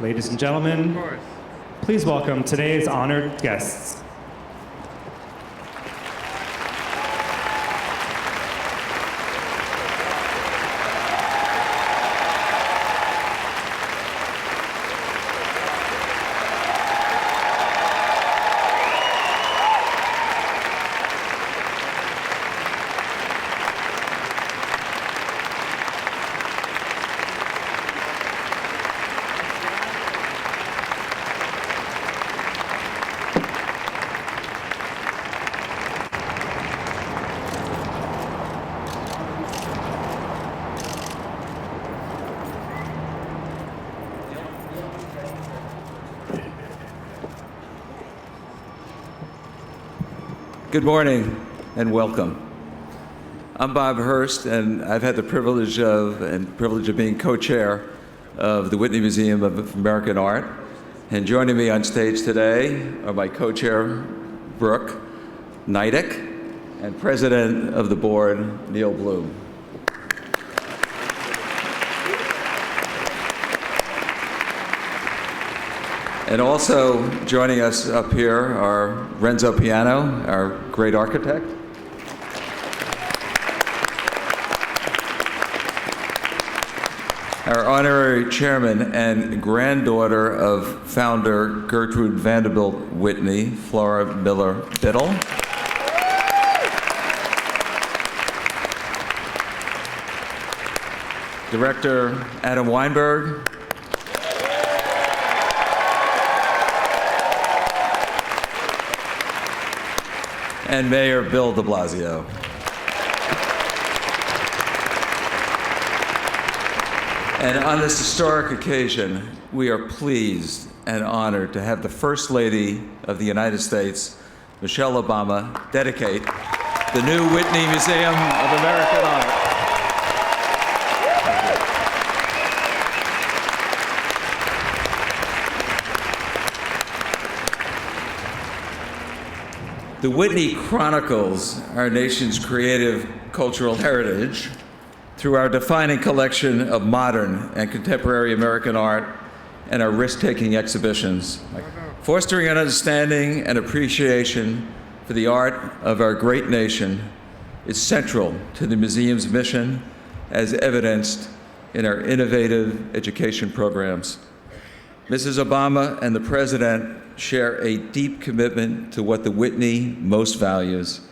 Ladies and gentlemen, please welcome today's honored guests. Good morning and welcome. I'm Bob Hurst, and I've had the privilege of being co-chair of the Whitney Museum of American Art. And joining me on stage today are my co-chair, Brooke Neidick, and president of the board, Neil Bloom. And also joining us up here are Renzo Piano, our great architect, our honorary chairman and granddaughter of founder Gertrude Vanderbilt Whitney, Flora Miller Biddle, director Adam Weinberg, and Mayor Bill de Blasio. And on this historic occasion, we are pleased and honored to have the First Lady of the United States, Michelle Obama, dedicate the new Whitney Museum of American Art. The Whitney chronicles our nation's creative cultural heritage through our defining collection of modern and contemporary American art and our risk-taking exhibitions, fostering an understanding and appreciation for the art of our great nation is central to the museum's mission, as evidenced in our innovative education programs. Mrs. Obama and the President share a deep commitment to what the Whitney most values: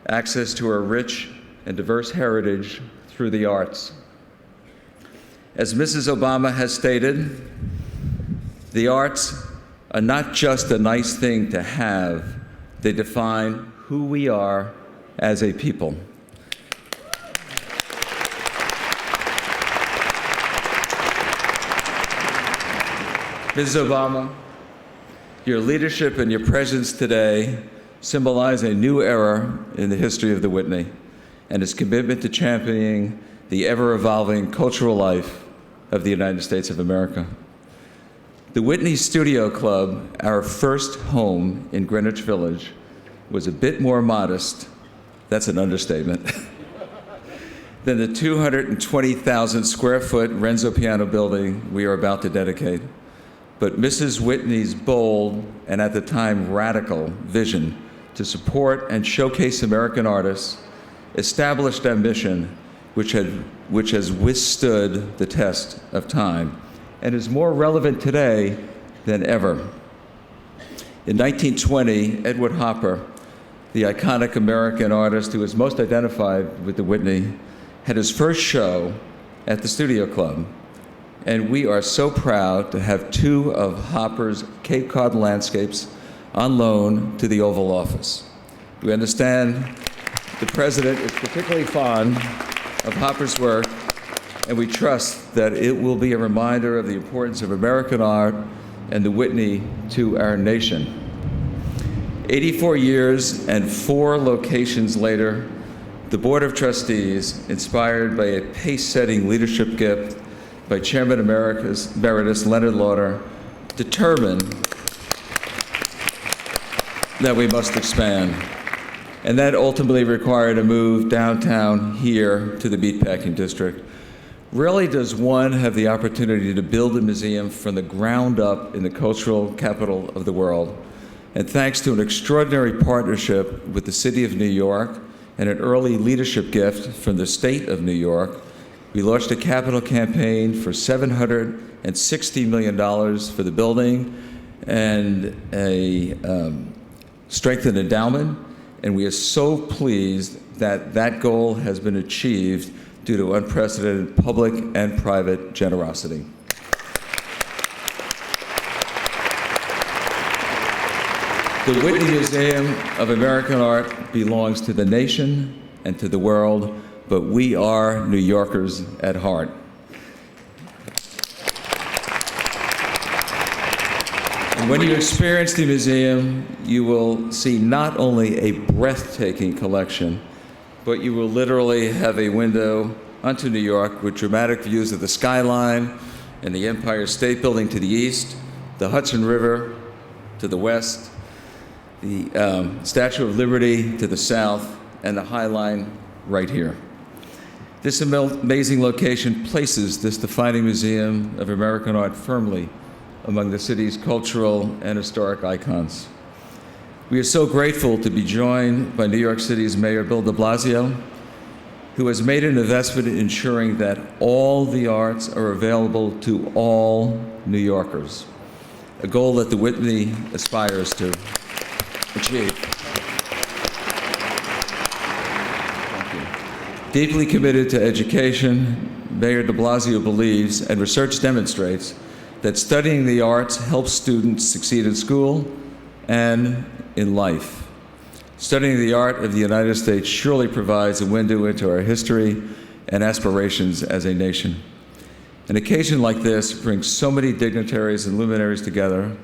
access to our rich and diverse heritage through the arts. As Mrs. Obama has stated, the arts are not just a nice thing to have, they define who we are as a people. Mrs. Obama, your leadership and your presence today symbolize a new era in the history of the Whitney and its commitment to championing the ever-evolving cultural life of the United States of America. The Whitney Studio Club, our first home in Greenwich Village, was a bit more modest, that's an understatement, than the 220,000 square foot Renzo Piano building we are about to dedicate. But Mrs. Whitney's bold and at the time radical vision to support and showcase American artists established a mission which has withstood the test of time and is more relevant today than ever. In 1920, Edward Hopper, the iconic American artist who is most identified with the Whitney, had his first show at the Studio Club. And we are so proud to have two of Hopper's Cape Cod landscapes on loan to the Oval Office. We understand the President is particularly fond of Hopper's work, and we trust that it will be a reminder of the importance of American art and the Whitney to our nation. 84 years and 4 locations later, the Board of Trustees, inspired by a pace-setting leadership gift by Chairman Emeritus Leonard Lauder, determined that we must expand. And that ultimately required a move downtown here to the Meatpacking District, Rarely does one have the opportunity to build a museum from the ground up in the cultural capital of the world. And thanks to an extraordinary partnership with the City of New York and an early leadership gift from the State of New York, we launched a capital campaign for $760 million for the building and a strengthened endowment. And we are so pleased that that goal has been achieved due to unprecedented public and private generosity. The Whitney Museum of American Art belongs to the nation and to the world, but we are New Yorkers at heart. And when you experience the museum, you will see not only a breathtaking collection, but you will literally have a window onto New York with dramatic views of the skyline and the Empire State Building to the east, the Hudson River to the west, the Statue of Liberty to the south, and the High Line right here. This amazing location places this defining museum of American art firmly among the city's cultural and historic icons. We are so grateful to be joined by New York City's Mayor Bill de Blasio, who has made an investment in ensuring that all the arts are available to all New Yorkers, a goal that the Whitney aspires to achieve. Thank you. Deeply committed to education, Mayor de Blasio believes, and research demonstrates, that studying the arts helps students succeed in school and in life. Studying the art of the United States surely provides a window into our history and aspirations as a nation. An occasion like this brings so many dignitaries and luminaries together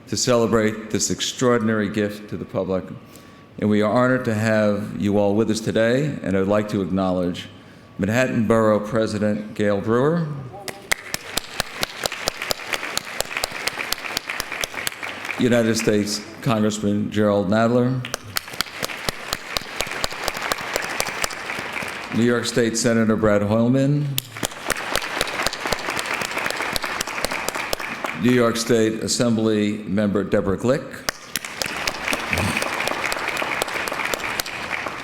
to celebrate this extraordinary gift to the public. And we are honored to have you all with us today, and I'd like to acknowledge Manhattan Borough President Gail Brewer, United States Congressman Gerald Nadler, New York State Senator Brad Hoylman, New York State Assembly Member Deborah Glick,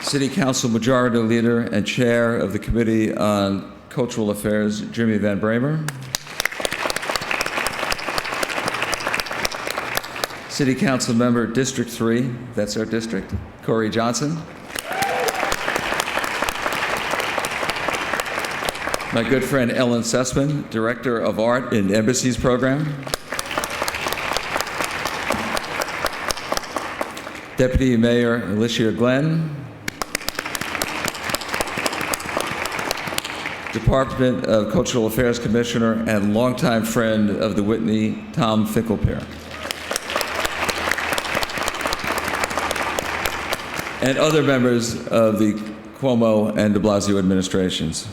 City Council Majority Leader and Chair of the Committee on Cultural Affairs, Jimmy Van Bramer, City Council Member District 3, that's our district, Corey Johnson. My good friend Ellen Sussman, Director of Art in Embassies Program. Deputy Mayor Alicia Glenn. Department of Cultural Affairs Commissioner and longtime friend of the Whitney, Tom Finkelpeer. And other members of the Cuomo and de Blasio administrations.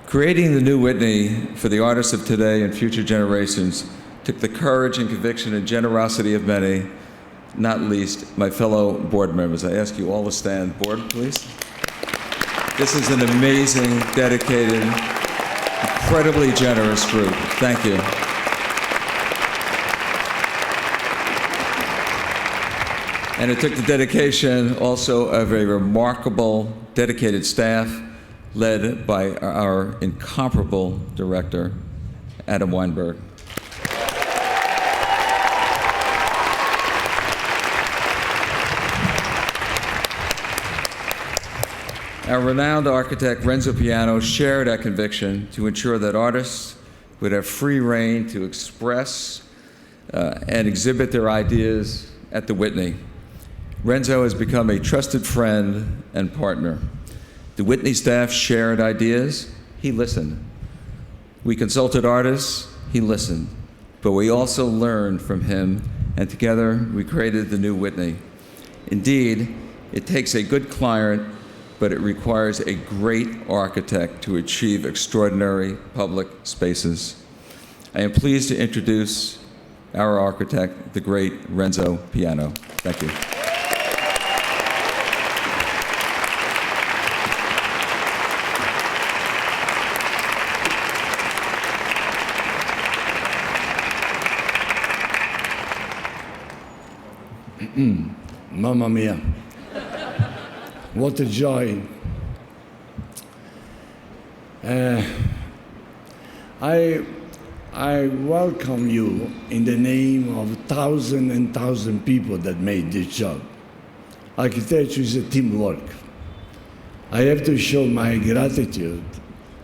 Creating the new Whitney for the artists of today and future generations took the courage and conviction and generosity of many, not least my fellow board members. I ask you all to stand. Board, please. This is an amazing, dedicated, incredibly generous group. Thank you. And it took the dedication also of a remarkable, dedicated staff led by our incomparable director, Adam Weinberg. Our renowned architect, Renzo Piano, shared our conviction to ensure that artists would have free rein to express and exhibit their ideas at the Whitney. Renzo has become a trusted friend and partner. The Whitney staff shared ideas, he listened. We consulted artists, he listened. But we also learned from him, and together we created the new Whitney. Indeed, it takes a good client, but it requires a great architect to achieve extraordinary public spaces. I am pleased to introduce our architect, the great Renzo Piano. Thank you. Mamma mia. What a joy. I welcome you in the name of thousands and thousands of people that made this job. Architecture is a teamwork. I have to show my gratitude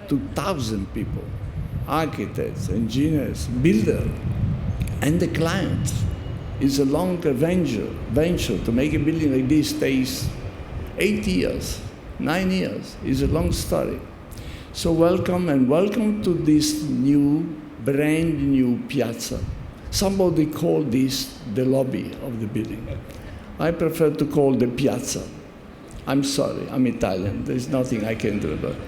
to 1,000 people, architects, engineers, builders, and the clients. It's a long venture to make a building like this takes 8 years, 9 years. It's a long story. So welcome, and welcome to this brand new piazza. Somebody called this the lobby of the building. I prefer to call the piazza. I'm sorry, I'm Italian. There's nothing I can do about it.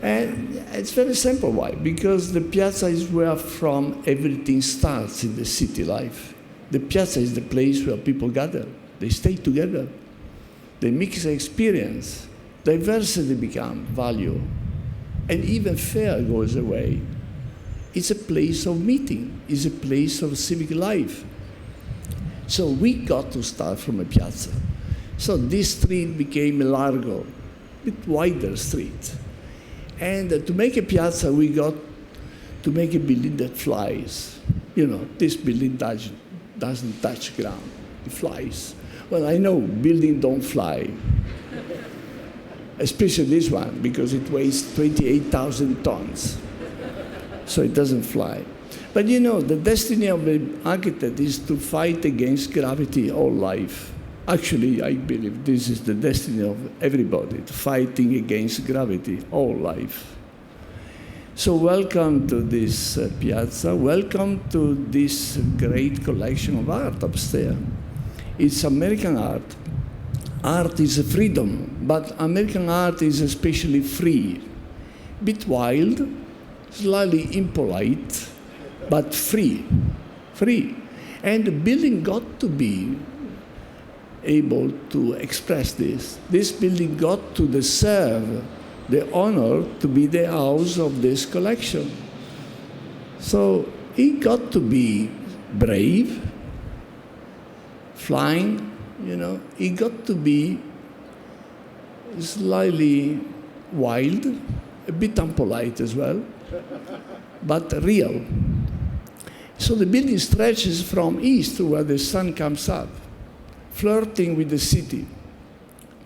And it's very simple. Why? Because the piazza is where from everything starts in the city life. The piazza is the place where people gather. They stay together. They mix the experience. Diversity becomes value. And even fear goes away. It's a place of meeting. It's a place of civic life. So we got to start from a piazza. So this street became a largo, bit wider street. And to make a piazza, we got to make a building that flies. You know, this building doesn't touch ground. It flies. Well, I know buildings don't fly. Especially this one, because it weighs 28,000 tons. So it doesn't fly. But you know, the destiny of an architect is to fight against gravity all life. Actually, I believe this is the destiny of everybody, fighting against gravity all life. So welcome to this piazza. Welcome to this great collection of art upstairs. It's American art. Art is a freedom, but American art is especially free. Bit wild, slightly impolite, but free. Free. And the building got to be able to express this. This building got to deserve the honor to be the house of this collection. So it got to be brave, flying, you know. It got to be slightly wild, a bit unpolite as well, but real. So the building stretches from east to where the sun comes up, flirting with the city,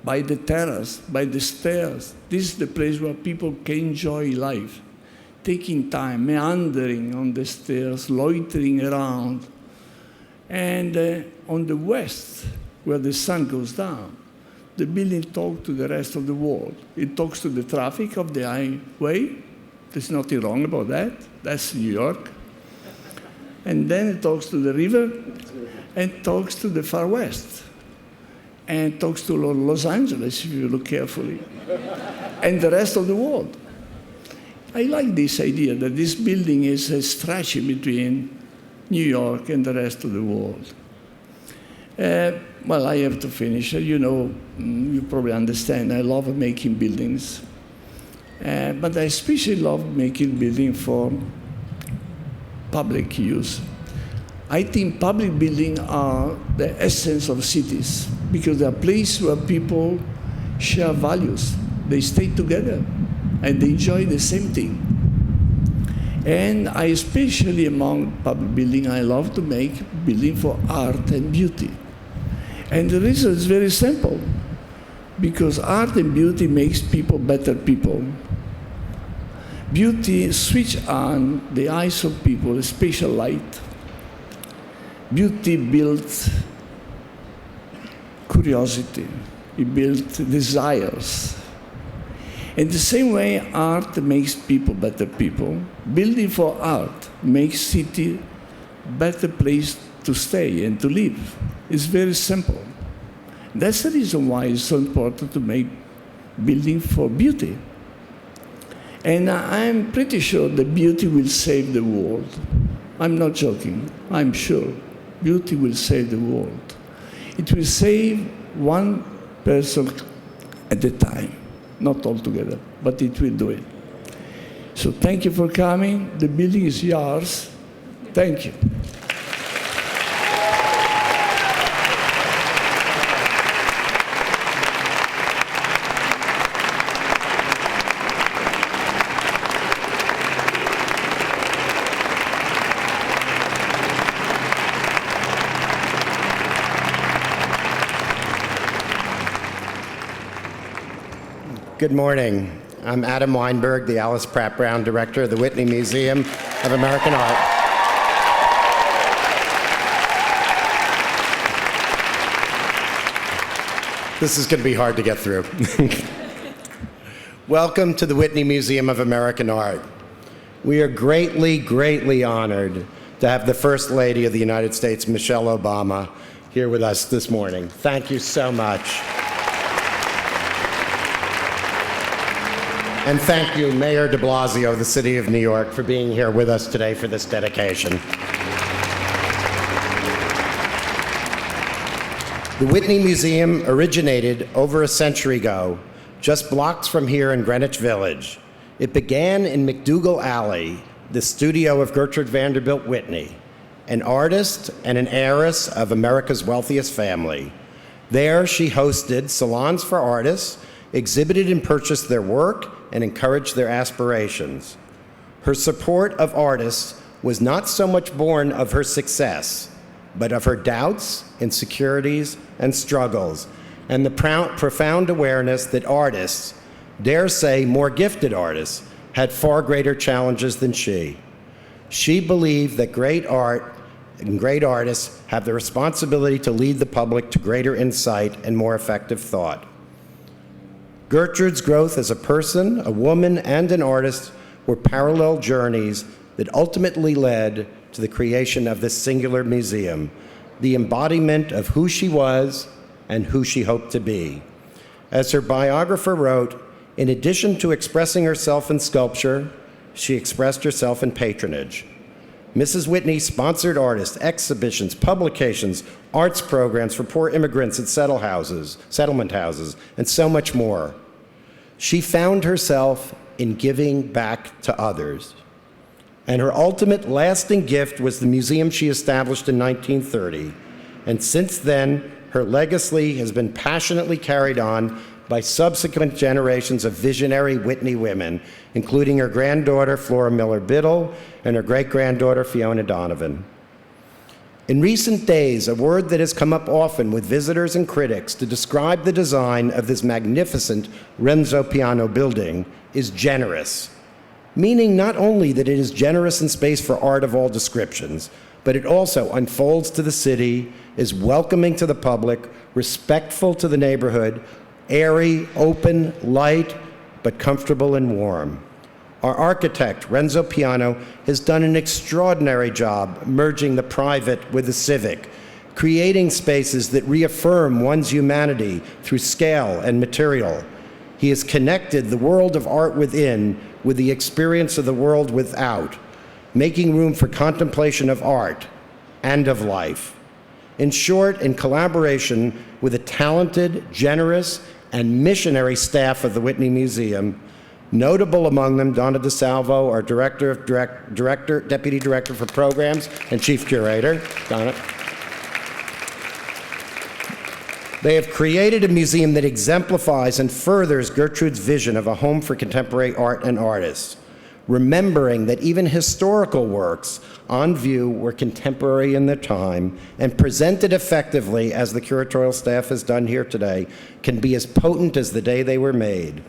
by the terrace, by the stairs. This is the place where people can enjoy life, taking time, meandering on the stairs, loitering around. And on the west, where the sun goes down, the building talks to the rest of the world. It talks to the traffic of the highway. There's nothing wrong about that. That's New York. And then it talks to the river and talks to the far west. And talks to Los Angeles, if you look carefully, and the rest of the world. I like this idea that this building is a stretch between New York and the rest of the world. Well, I have to finish. You know, you probably understand, I love making buildings. But I especially love making buildings for public use. I think public buildings are the essence of cities because they are places where people share values. They stay together and they enjoy the same thing. And I especially among public buildings, I love to make buildings for art and beauty. And the reason is very simple, because art and beauty makes people better people. Beauty switches on the eyes of people a special light. Beauty builds curiosity. It builds desires. In the same way, art makes people better people. Building for art makes city better place to stay and to live. It's very simple. That's the reason why it's so important to make building for beauty. And I'm pretty sure that beauty will save the world. I'm not joking. I'm sure beauty will save the world. It will save one person at a time, not all together, but it will do it. So thank you for coming. The building is yours. Thank you. Good morning. I'm Adam Weinberg, the Alice Pratt Brown Director of the Whitney Museum of American Art. This is going to be hard to get through. Welcome to the Whitney Museum of American Art. We are greatly, greatly honored to have the First Lady of the United States, Michelle Obama, here with us this morning. Thank you so much. And thank you, Mayor de Blasio of the City of New York, for being here with us today for this dedication. The Whitney Museum originated over a century ago, just blocks from here in Greenwich Village. It began in McDougal Alley, the studio of Gertrude Vanderbilt Whitney, an artist and an heiress of America's wealthiest family. There, she hosted salons for artists, exhibited and purchased their work, and encouraged their aspirations. Her support of artists was not so much born of her success, but of her doubts, insecurities, and struggles, and the profound awareness that artists, dare say more gifted artists, had far greater challenges than she. She believed that great art and great artists have the responsibility to lead the public to greater insight and more effective thought. Gertrude's growth as a person, a woman, and an artist were parallel journeys that ultimately led to the creation of this singular museum, the embodiment of who she was and who she hoped to be. As her biographer wrote, in addition to expressing herself in sculpture, she expressed herself in patronage. Mrs. Whitney sponsored artists, exhibitions, publications, arts programs for poor immigrants at settlement houses, and so much more. She found herself in giving back to others. And her ultimate lasting gift was the museum she established in 1930. And since then, her legacy has been passionately carried on by subsequent generations of visionary Whitney women, including her granddaughter, Flora Miller Biddle, and her great-granddaughter, Fiona Donovan. In recent days, a word that has come up often with visitors and critics to describe the design of this magnificent Renzo Piano building is generous, meaning not only that it is generous in space for art of all descriptions, but it also unfolds to the city, is welcoming to the public, respectful to the neighborhood, airy, open, light, but comfortable and warm. Our architect, Renzo Piano, has done an extraordinary job merging the private with the civic, creating spaces that reaffirm one's humanity through scale and material. He has connected the world of art within with the experience of the world without, making room for contemplation of art and of life. In short, in collaboration with a talented, generous, and missionary staff of the Whitney Museum, notable among them, Donna DeSalvo, our Deputy Director for Programs and Chief Curator. Donna. They have created a museum that exemplifies and furthers Gertrude's vision of a home for contemporary art and artists, remembering that even historical works on view were contemporary in their time and presented effectively, as the curatorial staff has done here today, can be as potent as the day they were made.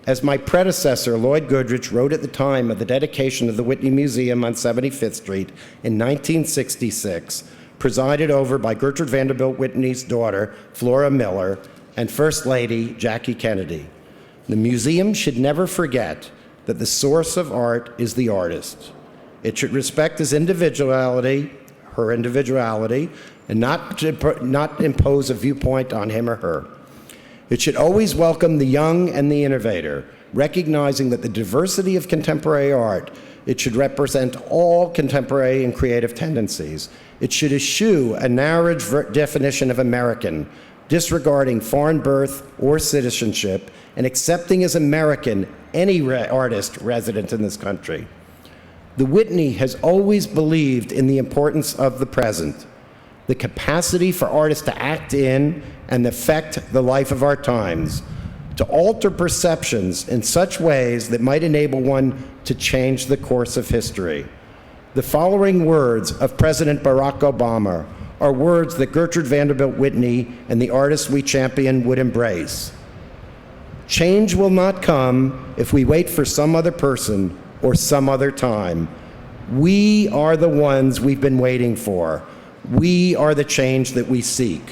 As my predecessor, Lloyd Goodrich, wrote at the time of the dedication of the Whitney Museum on 75th Street in 1966, presided over by Gertrude Vanderbilt Whitney's daughter, Flora Miller, and First Lady Jackie Kennedy. The museum should never forget that the source of art is the artist. It should respect his individuality, her individuality, and not impose a viewpoint on him or her. It should always welcome the young and the innovator, recognizing that the diversity of contemporary art, it should represent all contemporary and creative tendencies. It should eschew a narrow definition of American, disregarding foreign birth or citizenship, and accepting as American any artist resident in this country. The Whitney has always believed in the importance of the present, the capacity for artists to act in and affect the life of our times, to alter perceptions in such ways that might enable one to change the course of history. The following words of President Barack Obama are words that Gertrude Vanderbilt Whitney and the artists we champion would embrace. Change will not come if we wait for some other person or some other time. We are the ones we've been waiting for. We are the change that we seek.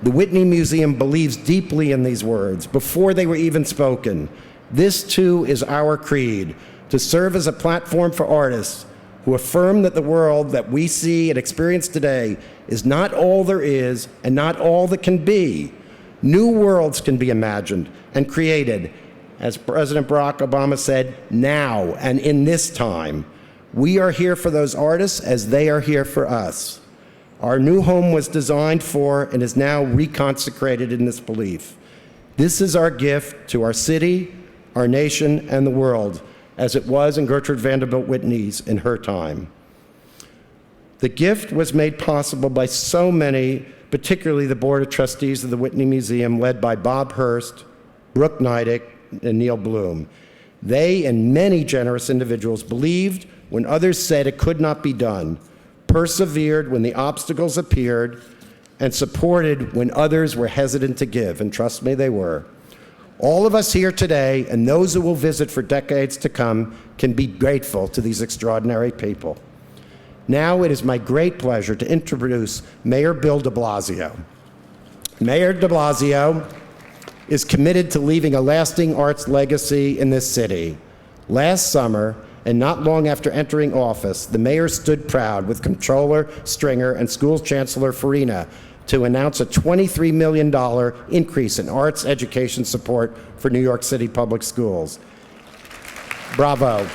The Whitney Museum believes deeply in these words before they were even spoken. This too is our creed, to serve as a platform for artists who affirm that the world that we see and experience today is not all there is and not all that can be. New worlds can be imagined and created, as President Barack Obama said, now and in this time. We are here for those artists as they are here for us. Our new home was designed for and is now reconsecrated in this belief. This is our gift to our city, our nation, and the world, as it was in Gertrude Vanderbilt Whitney's in her time. The gift was made possible by so many, particularly the Board of Trustees of the Whitney Museum, led by Bob Hurst, Brooke Neidick, and Neil Bloom. They and many generous individuals believed when others said it could not be done, persevered when the obstacles appeared, and supported when others were hesitant to give, and trust me, they were. All of us here today, and those who will visit for decades to come, can be grateful to these extraordinary people. Now it is my great pleasure to introduce Mayor Bill de Blasio. Mayor de Blasio is committed to leaving a lasting arts legacy in this city. Last summer, and not long after entering office, the mayor stood proud with Comptroller Stringer and School Chancellor Farina to announce a $23 million increase in arts education support for New York City public schools. Bravo.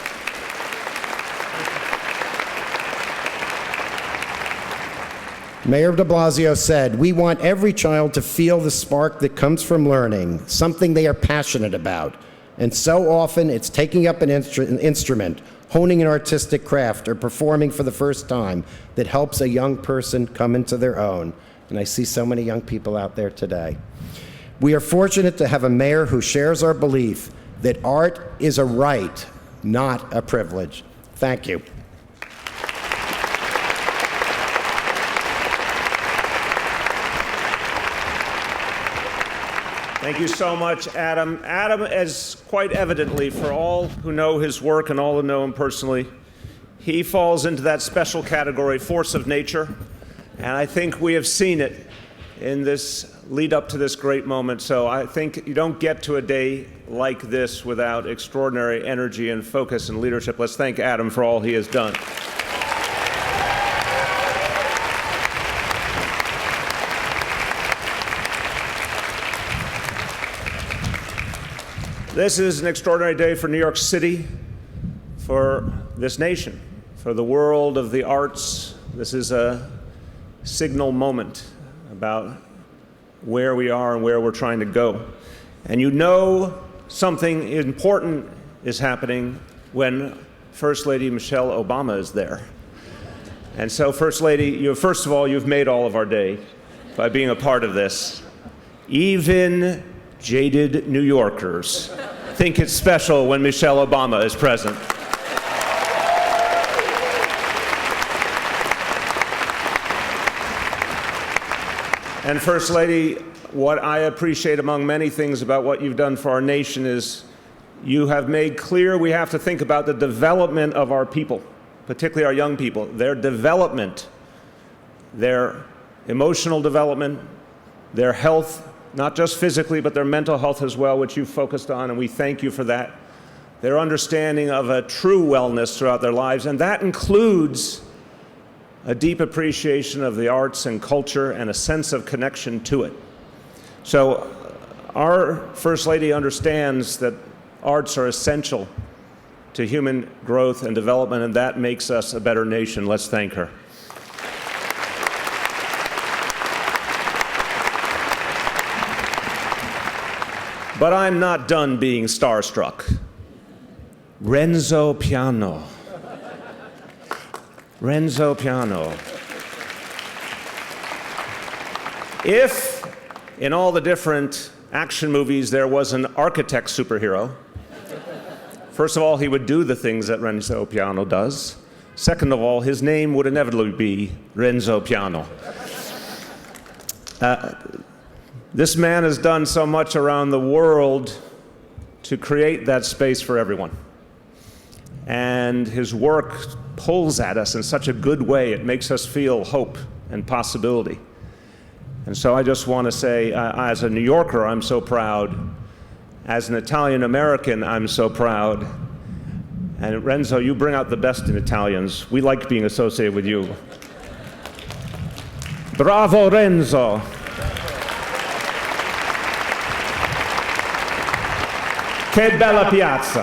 Mayor de Blasio said, "We want every child to feel the spark that comes from learning, something they are passionate about. And so often it's taking up an instrument, honing an artistic craft, or performing for the first time that helps a young person come into their own." And I see so many young people out there today. We are fortunate to have a mayor who shares our belief that art is a right, not a privilege. Thank you. Thank you so much, Adam. Adam is quite evidently, for all who know his work and all who know him personally, he falls into that special category, force of nature. And I think we have seen it in this lead up to this great moment. So I think you don't get to a day like this without extraordinary energy and focus and leadership. Let's thank Adam for all he has done. This is an extraordinary day for New York City, for this nation, for the world of the arts. This is a signal moment about where we are and where we're trying to go. And you know something important is happening when First Lady Michelle Obama is there. And so, First Lady, first of all, you've made all of our day by being a part of this. Even jaded New Yorkers think it's special when Michelle Obama is present. And First Lady, what I appreciate among many things about what you've done for our nation is you have made clear we have to think about the development of our people, particularly our young people, their development, their emotional development, their health, not just physically, but their mental health as well, which you've focused on, and we thank you for that. Their understanding of a true wellness throughout their lives, and that includes a deep appreciation of the arts and culture and a sense of connection to it. So our First Lady understands that arts are essential to human growth and development, and that makes us a better nation. Let's thank her. But I'm not done being starstruck. Renzo Piano. Renzo Piano. If in all the different action movies there was an architect superhero, first of all, he would do the things that Renzo Piano does. Second of all, his name would inevitably be Renzo Piano. This man has done so much around the world to create that space for everyone. And his work pulls at us in such a good way. It makes us feel hope and possibility. And so I just want to say, as a New Yorker, I'm so proud. As an Italian American, I'm so proud. And Renzo, you bring out the best in Italians. We like being associated with you. Bravo, Renzo. Che bella piazza.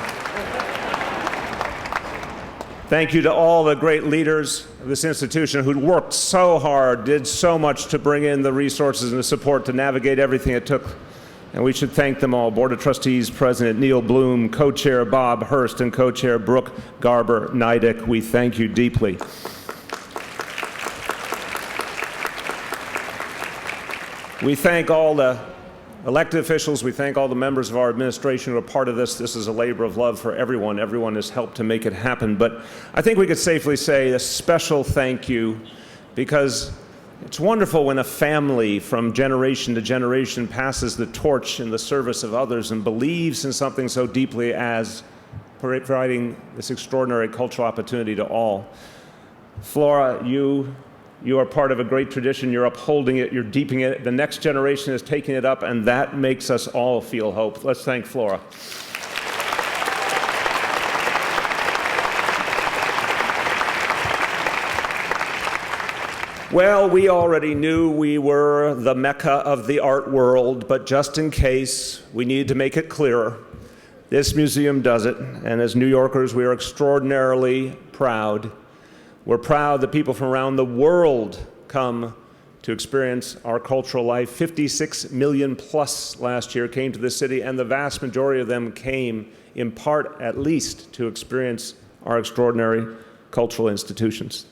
Thank you to all the great leaders of this institution who worked so hard, did so much to bring in the resources and the support to navigate everything it took. And we should thank them all. Board of Trustees President Neil Bloom, Co-Chair Bob Hurst, and Co-Chair Brooke Garber-Neidick. We thank you deeply. We thank all the elected officials. We thank all the members of our administration who are part of this. This is a labor of love for everyone. Everyone has helped to make it happen. But I think we could safely say a special thank you, because it's wonderful when a family from generation to generation passes the torch in the service of others and believes in something so deeply as providing this extraordinary cultural opportunity to all. Flora, you are part of a great tradition. You're upholding it. You're deepening it. The next generation is taking it up, and that makes us all feel hope. Let's thank Flora. Well, we already knew we were the Mecca of the art world, but just in case, we needed to make it clearer. This museum does it, and as New Yorkers, we are extraordinarily proud. We're proud that people from around the world come to experience our cultural life. 56 million plus last year came to the city, and the vast majority of them came, in part at least, to experience our extraordinary cultural institutions.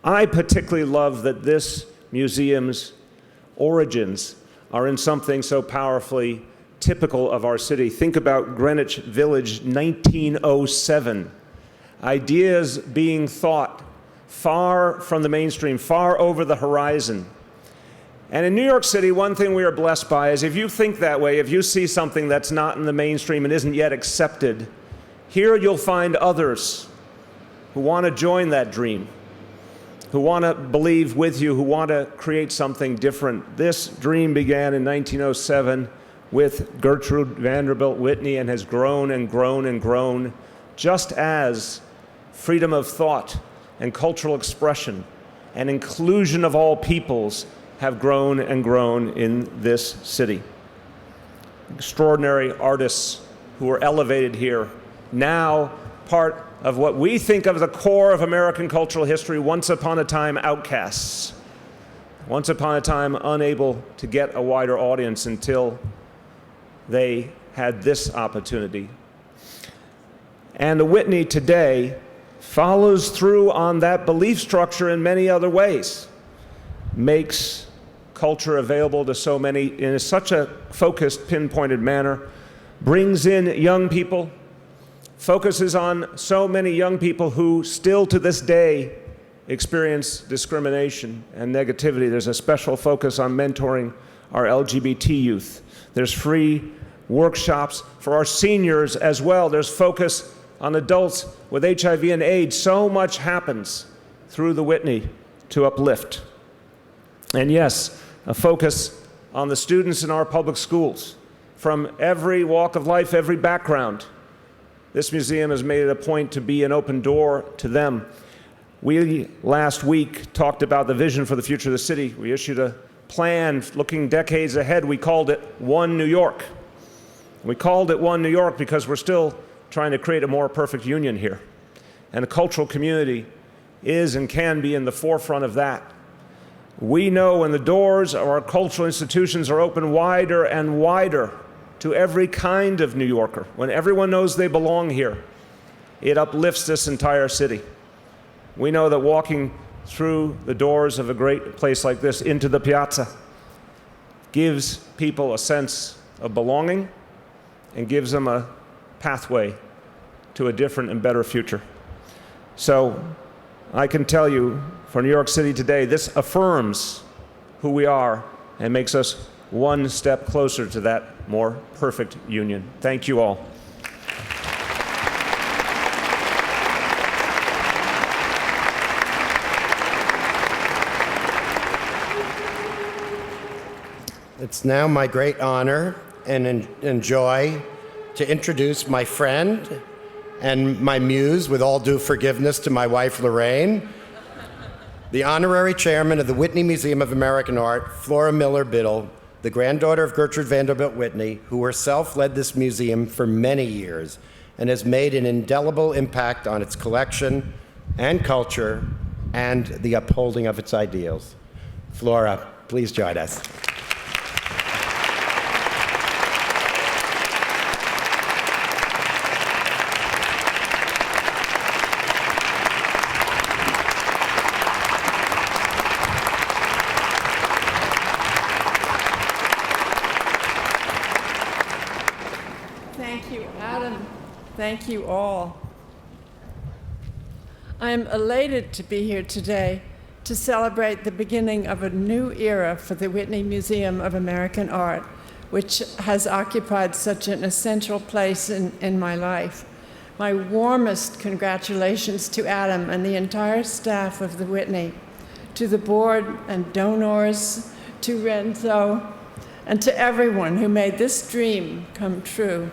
I particularly love that this museum's origins are in something so powerfully typical of our city. Think about Greenwich Village, 1907. Ideas being thought far from the mainstream, far over the horizon. And in New York City, one thing we are blessed by is if you think that way, if you see something that's not in the mainstream and isn't yet accepted, here you'll find others who want to join that dream, who want to believe with you, who want to create something different. This dream began in 1907 with Gertrude Vanderbilt Whitney and has grown and grown and grown, just as freedom of thought and cultural expression and inclusion of all peoples have grown and grown in this city. Extraordinary artists who were elevated here, now part of what we think of as the core of American cultural history, once upon a time outcasts, once upon a time unable to get a wider audience until they had this opportunity. And the Whitney today follows through on that belief structure in many other ways, makes culture available to so many in such a focused, pinpointed manner, brings in young people, focuses on so many young people who still to this day experience discrimination and negativity. There's a special focus on mentoring our LGBT youth. There's free workshops for our seniors as well. There's focus on adults with HIV and AIDS. So much happens through the Whitney to uplift. And yes, a focus on the students in our public schools from every walk of life, every background. This museum has made it a point to be an open door to them. We, last week, talked about the vision for the future of the city. We issued a plan looking decades ahead. We called it One New York. We called it One New York because we're still trying to create a more perfect union here. And the cultural community is and can be in the forefront of that. We know when the doors of our cultural institutions are open wider and wider to every kind of New Yorker, when everyone knows they belong here, it uplifts this entire city. We know that walking through the doors of a great place like this into the piazza gives people a sense of belonging and gives them a pathway to a different and better future. So I can tell you, for New York City today, this affirms who we are and makes us one step closer to that more perfect union. Thank you all. It's now my great honor and joy to introduce my friend and my muse, with all due forgiveness to my wife, Lorraine, the honorary chairman of the Whitney Museum of American Art, Flora Miller Biddle, the granddaughter of Gertrude Vanderbilt Whitney, who herself led this museum for many years and has made an indelible impact on its collection and culture and the upholding of its ideals. Flora, please join us. Thank you, Adam. Thank you all. I am elated to be here today to celebrate the beginning of a new era for the Whitney Museum of American Art, which has occupied such an essential place in my life. My warmest congratulations to Adam and the entire staff of the Whitney, to the board and donors, to Renzo, and to everyone who made this dream come true.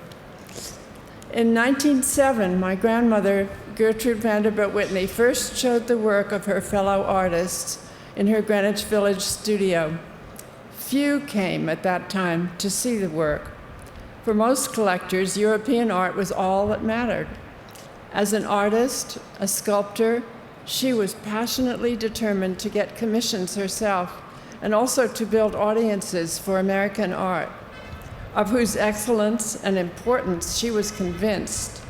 In 1907, my grandmother, Gertrude Vanderbilt Whitney, first showed the work of her fellow artists in her Greenwich Village studio. Few came at that time to see the work. For most collectors, European art was all that mattered. As an artist, a sculptor, she was passionately determined to get commissions herself and also to build audiences for American art, of whose excellence and importance she was convinced.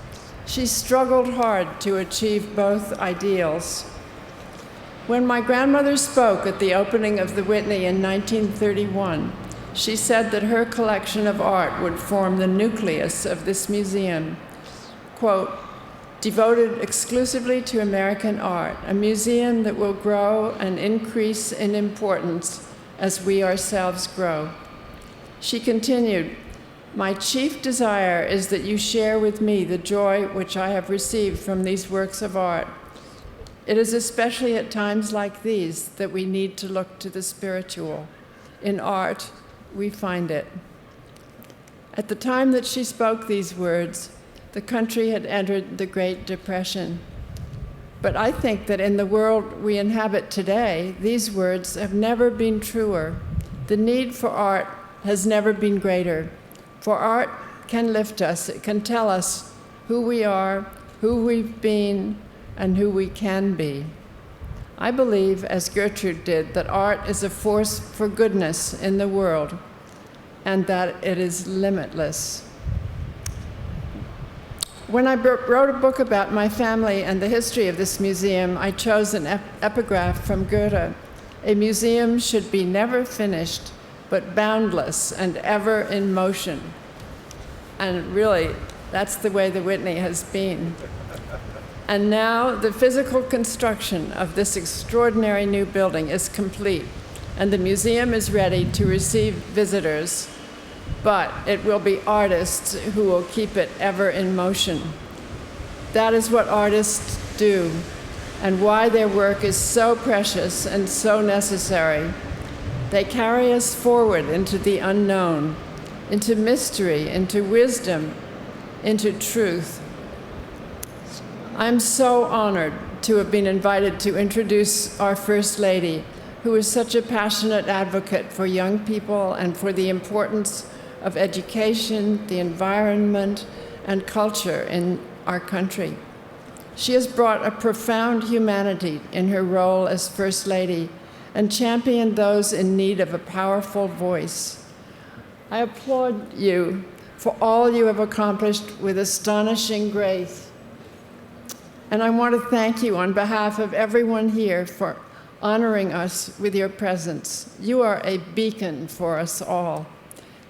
She struggled hard to achieve both ideals. When my grandmother spoke at the opening of the Whitney in 1931, she said that her collection of art would form the nucleus of this museum. Quote, "Devoted exclusively to American art, a museum that will grow and increase in importance as we ourselves grow." She continued, "My chief desire is that you share with me the joy which I have received from these works of art. It is especially at times like these that we need to look to the spiritual. In art, we find it." At the time that she spoke these words, the country had entered the Great Depression. But I think that in the world we inhabit today, these words have never been truer. The need for art has never been greater. For art can lift us. It can tell us who we are, who we've been, and who we can be. I believe, as Gertrude did, that art is a force for goodness in the world and that it is limitless. When I wrote a book about my family and the history of this museum, I chose an epigraph from Goethe. "A museum should be never finished, but boundless and ever in motion." And really, that's the way the Whitney has been. And now the physical construction of this extraordinary new building is complete, and the museum is ready to receive visitors. But it will be artists who will keep it ever in motion. That is what artists do, and why their work is so precious and so necessary. They carry us forward into the unknown, into mystery, into wisdom, into truth. I'm so honored to have been invited to introduce our First Lady, who is such a passionate advocate for young people and for the importance of education, the environment, and culture in our country. She has brought a profound humanity in her role as First Lady and championed those in need of a powerful voice. I applaud you for all you have accomplished with astonishing grace. And I want to thank you on behalf of everyone here for honoring us with your presence. You are a beacon for us all.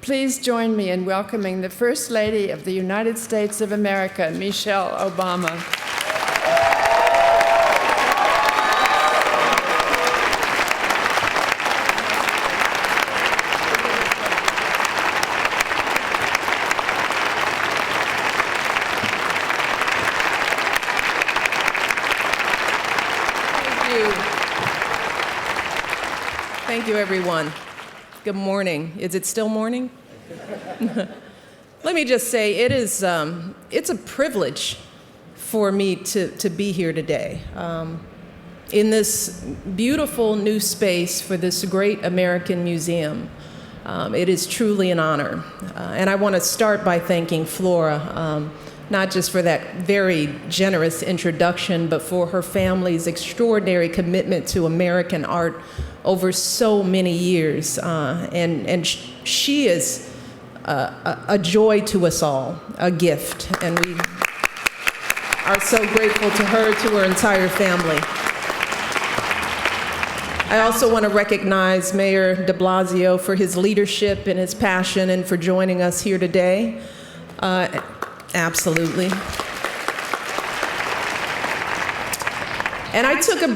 Please join me in welcoming the First Lady of the United States of America, Michelle Obama. Thank you, everyone. Good morning. Is it still morning? Let me just say, it's a privilege for me to be here today in this beautiful new space for this great American museum. It is truly an honor. And I want to start by thanking Flora, not just for that very generous introduction, but for her family's extraordinary commitment to American art over so many years. And she is a joy to us all, a gift. And we are so grateful to her, to her entire family. I also want to recognize Mayor de Blasio for his leadership and his passion and for joining us here today. Absolutely. And I took a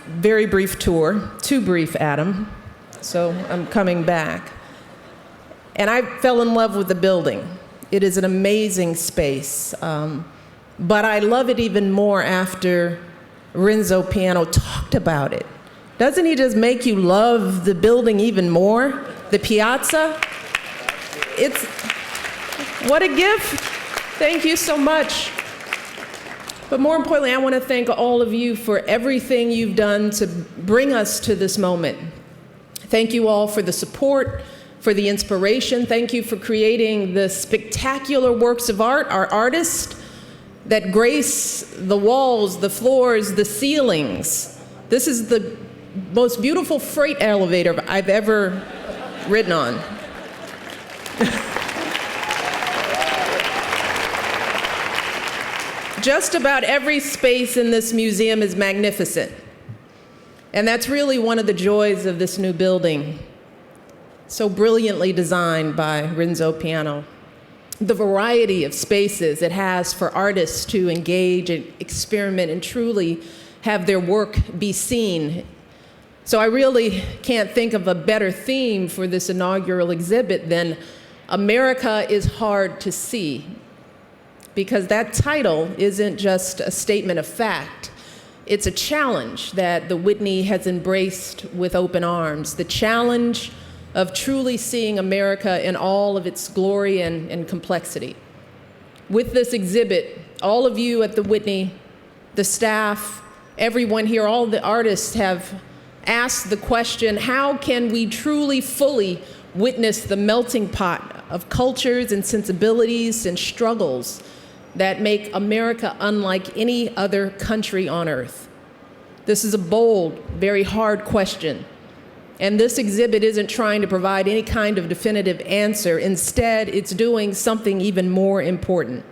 very brief tour, too brief, Adam, so I'm coming back. And I fell in love with the building. It is an amazing space, but I love it even more after Renzo Piano talked about it. Doesn't he just make you love the building even more? The piazza? What a gift. Thank you so much. But more importantly, I want to thank all of you for everything you've done to bring us to this moment. Thank you all for the support, for the inspiration. Thank you for creating the spectacular works of art, our artists, that grace the walls, the floors, the ceilings. This is the most beautiful freight elevator I've ever ridden on. Just about every space in this museum is magnificent. And that's really one of the joys of this new building, so brilliantly designed by Renzo Piano. The variety of spaces it has for artists to engage and experiment and truly have their work be seen. So I really can't think of a better theme for this inaugural exhibit than America is Hard to See, because that title isn't just a statement of fact. It's a challenge that the Whitney has embraced with open arms, the challenge of truly seeing America in all of its glory and complexity. With this exhibit, all of you at the Whitney, the staff, everyone here, all the artists have asked the question, how can we truly fully witness the melting pot of cultures and sensibilities and struggles that make America unlike any other country on earth? This is a bold, very hard question. And this exhibit isn't trying to provide any kind of definitive answer. Instead, it's doing something even more important.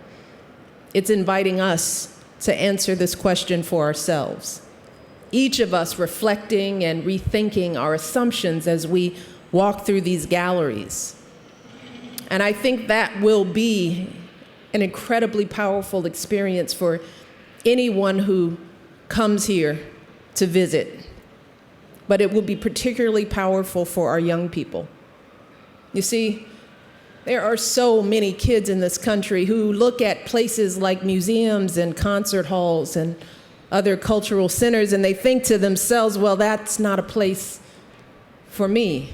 It's inviting us to answer this question for ourselves. Each of us reflecting and rethinking our assumptions as we walk through these galleries. And I think that will be an incredibly powerful experience for anyone who comes here to visit. But it will be particularly powerful for our young people. You see, there are so many kids in this country who look at places like museums and concert halls and other cultural centers, and they think to themselves, well, that's not a place for me.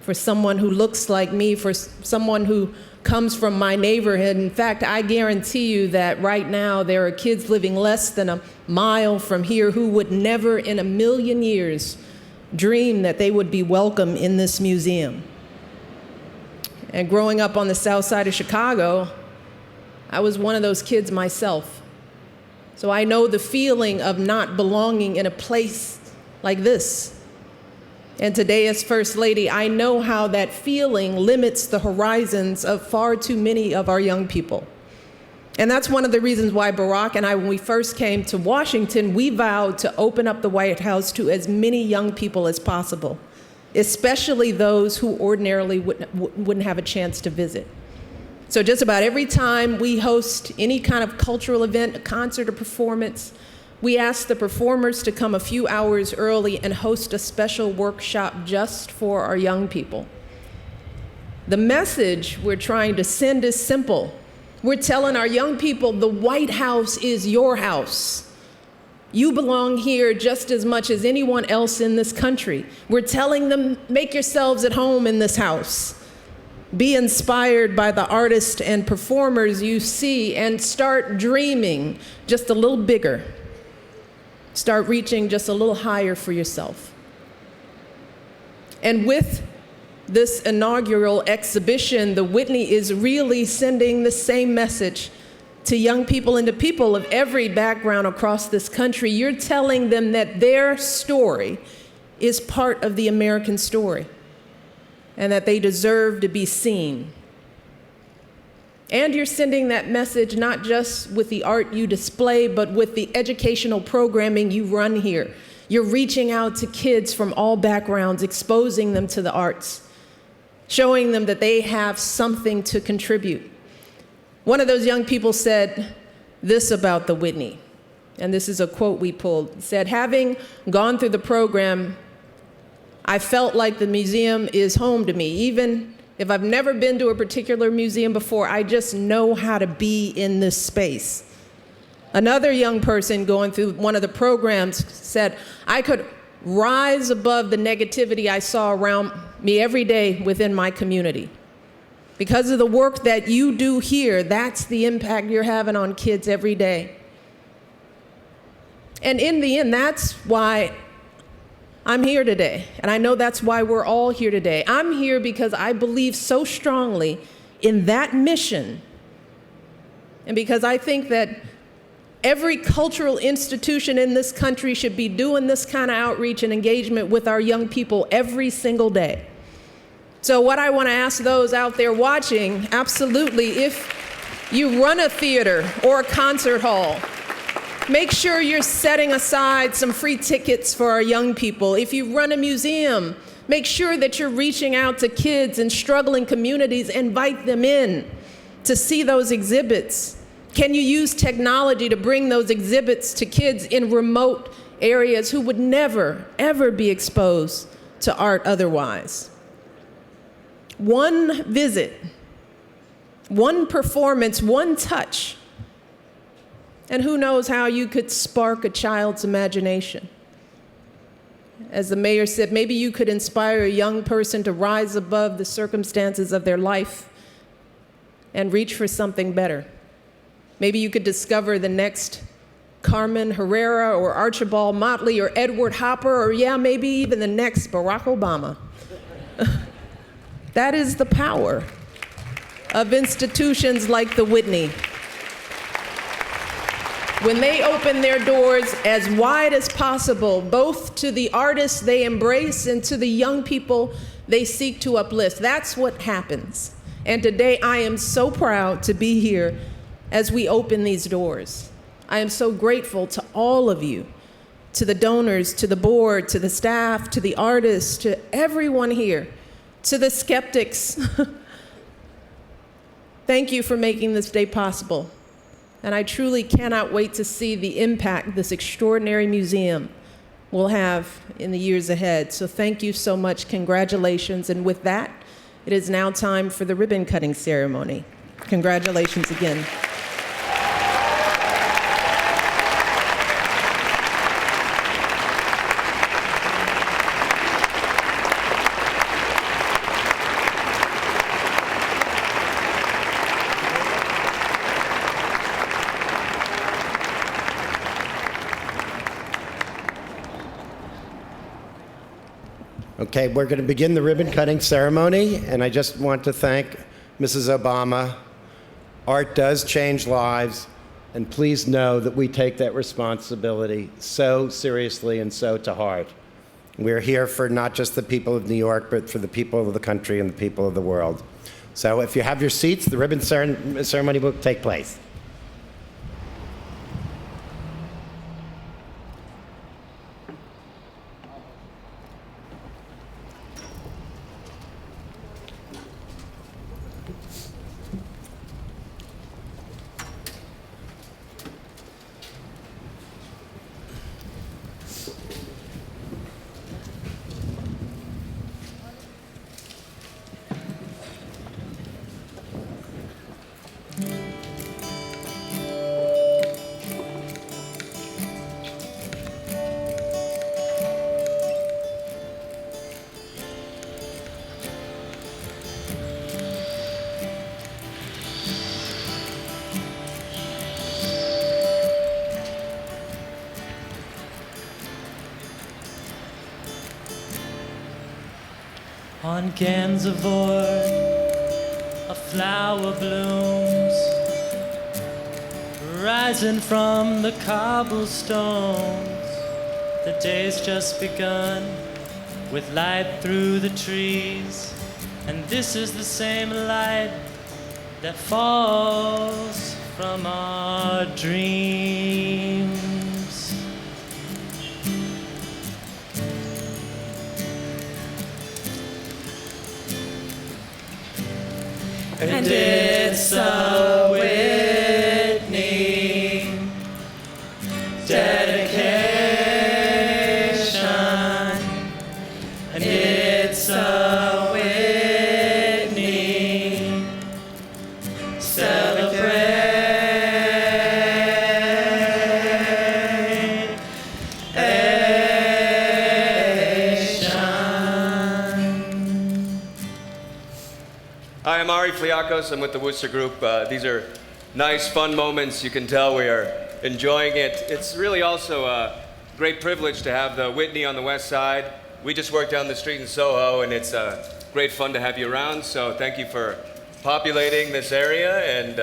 For someone who looks like me, for someone who comes from my neighborhood. In fact, I guarantee you that right now there are kids living less than a mile from here who would never in a million years dream that they would be welcome in this museum. And growing up on the south side of Chicago, I was one of those kids myself. So I know the feeling of not belonging in a place like this. And today, as First Lady, I know how that feeling limits the horizons of far too many of our young people. And that's one of the reasons why Barack and I, when we first came to Washington, we vowed to open up the White House to as many young people as possible, especially those who ordinarily wouldn't have a chance to visit. So just about every time we host any kind of cultural event, a concert or performance, we ask the performers to come a few hours early and host a special workshop just for our young people. The message we're trying to send is simple. We're telling our young people the White House is your house. You belong here just as much as anyone else in this country. We're telling them, make yourselves at home in this house. Be inspired by the artists and performers you see and start dreaming just a little bigger. Start reaching just a little higher for yourself. And with this inaugural exhibition, the Whitney is really sending the same message to young people and to people of every background across this country. You're telling them that their story is part of the American story and that they deserve to be seen. And you're sending that message not just with the art you display, but with the educational programming you run here. You're reaching out to kids from all backgrounds, exposing them to the arts, showing them that they have something to contribute. One of those young people said this about the Whitney, and this is a quote we pulled. It said, having gone through the program, I felt like the museum is home to me. Even if I've never been to a particular museum before, I just know how to be in this space. Another young person going through one of the programs said, I could rise above the negativity I saw around me every day within my community. Because of the work that you do here, that's the impact you're having on kids every day. And in the end, that's why I'm here today. And I know that's why we're all here today. I'm here because I believe so strongly in that mission. And because I think that every cultural institution in this country should be doing this kind of outreach and engagement with our young people every single day. So what I want to ask those out there watching, absolutely, if you run a theater or a concert hall, make sure you're setting aside some free tickets for our young people. If you run a museum, make sure that you're reaching out to kids in struggling communities, invite them in to see those exhibits. Can you use technology to bring those exhibits to kids in remote areas who would never, ever be exposed to art otherwise? One visit, one performance, one touch, and who knows how you could spark a child's imagination. As the mayor said, maybe you could inspire a young person to rise above the circumstances of their life and reach for something better. Maybe you could discover the next Carmen Herrera or Archibald Motley or Edward Hopper, or maybe even the next Barack Obama. That is the power of institutions like the Whitney. When they open their doors as wide as possible, both to the artists they embrace and to the young people they seek to uplift, that's what happens. And today I am so proud to be here as we open these doors. I am so grateful to all of you, to the donors, to the board, to the staff, to the artists, to everyone here, to the skeptics. Thank you for making this day possible. And I truly cannot wait to see the impact this extraordinary museum will have in the years ahead. So thank you so much. Congratulations. And with that, it is now time for the ribbon cutting ceremony. Congratulations again. Okay, we're going to begin the ribbon cutting ceremony, and I just want to thank Mrs. Obama. Art does change lives, and please know that we take that responsibility so seriously and so to heart. We're here for not just the people of New York, but for the people of the country and the people of the world. So if you have your seats, the ribbon ceremony will take place. On Gansevoort, a flower blooms, rising from the cobblestones. The day's just begun, with light through the trees, and this is the same light that falls from our dreams. And it's a Whitney dedication, and it's a Whitney celebration. Hi, I'm Ari Fliakos. I'm with the Wooster Group. These are nice, fun moments. You can tell we are enjoying it. It's really also a great privilege to have the Whitney on the west side. We just work down the street in Soho, and it's great fun to have you around. So thank you for populating this area, and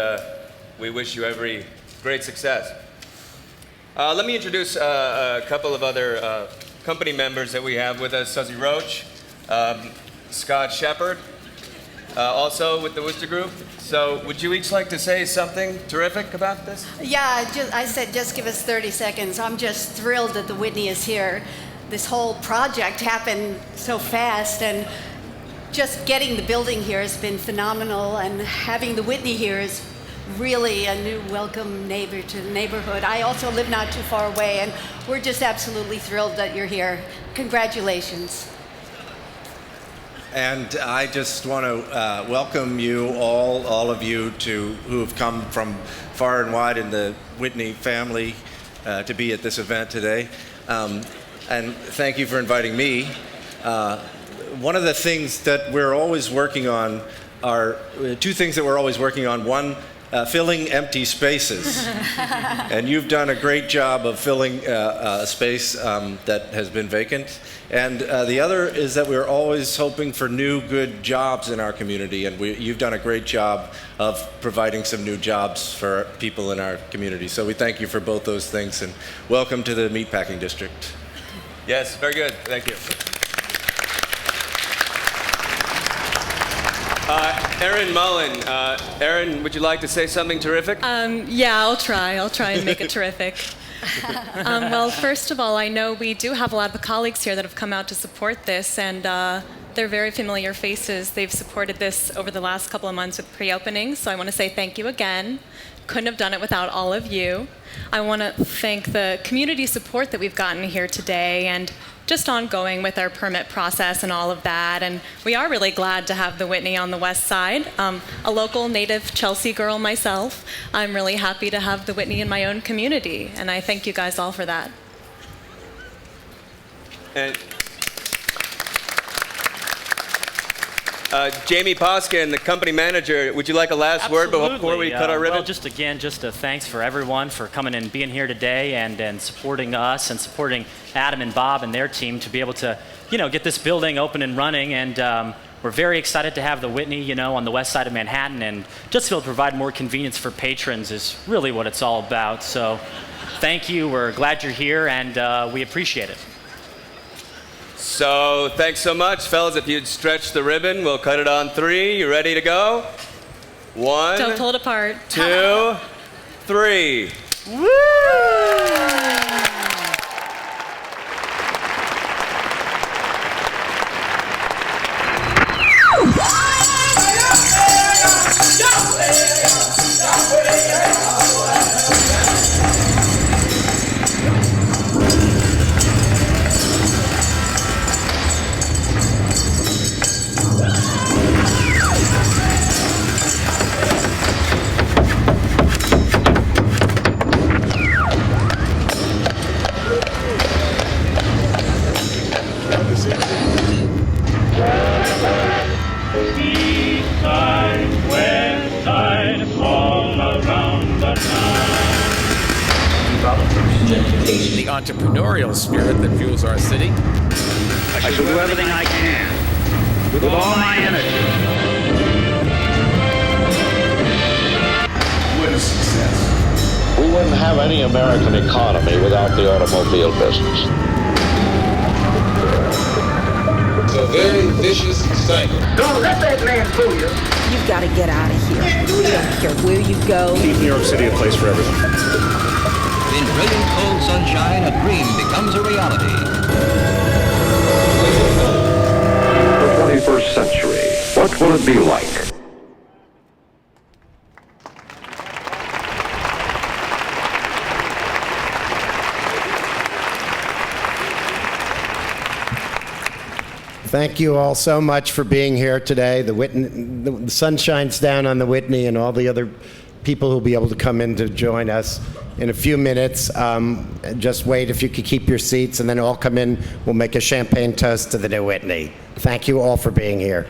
we wish you every great success. Let me introduce a couple of other company members that we have with us. Suzy Roach, Scott Shepard, also with the Wooster Group. So would you each like to say something terrific about this? Yeah, I said just give us 30 seconds. I'm just thrilled that the Whitney is here. This whole project happened so fast, and just getting the building here has been phenomenal, and having the Whitney here is really a new welcome neighbor to the neighborhood. I also live not too far away, and we're just absolutely thrilled that you're here. Congratulations. And I just want to welcome you all of you who have come from far and wide in the Whitney family to be at this event today. And thank you for inviting me. One of the things that we're always working on are two things that we're always working on. One, filling empty spaces. And you've done a great job of filling a space that has been vacant. And the other is that we're always hoping for new, good jobs in our community. And you've done a great job of providing some new jobs for people in our community. So we thank you for both those things. And welcome to the Meatpacking District. Yes, very good. Thank you. Erin Mullen. Erin, would you like to say something terrific? Yeah, I'll try and make it terrific. Well, first of all, I know we do have a lot of colleagues here that have come out to support this, and they're very familiar faces. They've supported this over the last couple of months with pre-opening, so I want to say thank you again. Couldn't have done it without all of you. I want to thank the community support that we've gotten here today, and just ongoing with our permit process and all of that. And we are really glad to have the Whitney on the west side. A local native Chelsea girl myself, I'm really happy to have the Whitney in my own community, and I thank you guys all for that. And Jamie Poskin, the company manager, would you like a last word before we cut our ribbon? Well, just a thanks for everyone for coming and being here today and supporting us and supporting Adam and Bob and their team to be able to, get this building open and running. And we're very excited to have the Whitney, on the west side of Manhattan, and just to be able to provide more convenience for patrons is really what it's all about. So thank you. We're glad you're here, and we appreciate it. So thanks so much, fellas. If you'd stretch the ribbon, we'll cut it on 3. You ready to go? 1. Don't pull it apart. 2, 3. Woo! The entrepreneurial spirit that fuels our city. I shall do everything I can with with all my energy. What a success. We wouldn't have any American economy without the automobile business. It's a very vicious cycle. Don't let that man fool you. You've got to get out of here. We don't care where you go. Keep New York City a place for everyone. In brilliant cold sunshine, a dream becomes a reality. The 21st century, what will it be like? Thank you all so much for being here today. The sun shines down on the Whitney and all the other people who will be able to come in to join us in a few minutes. Just wait if you could keep your seats, and then all come in. We'll make a champagne toast to the new Whitney. Thank you all for being here.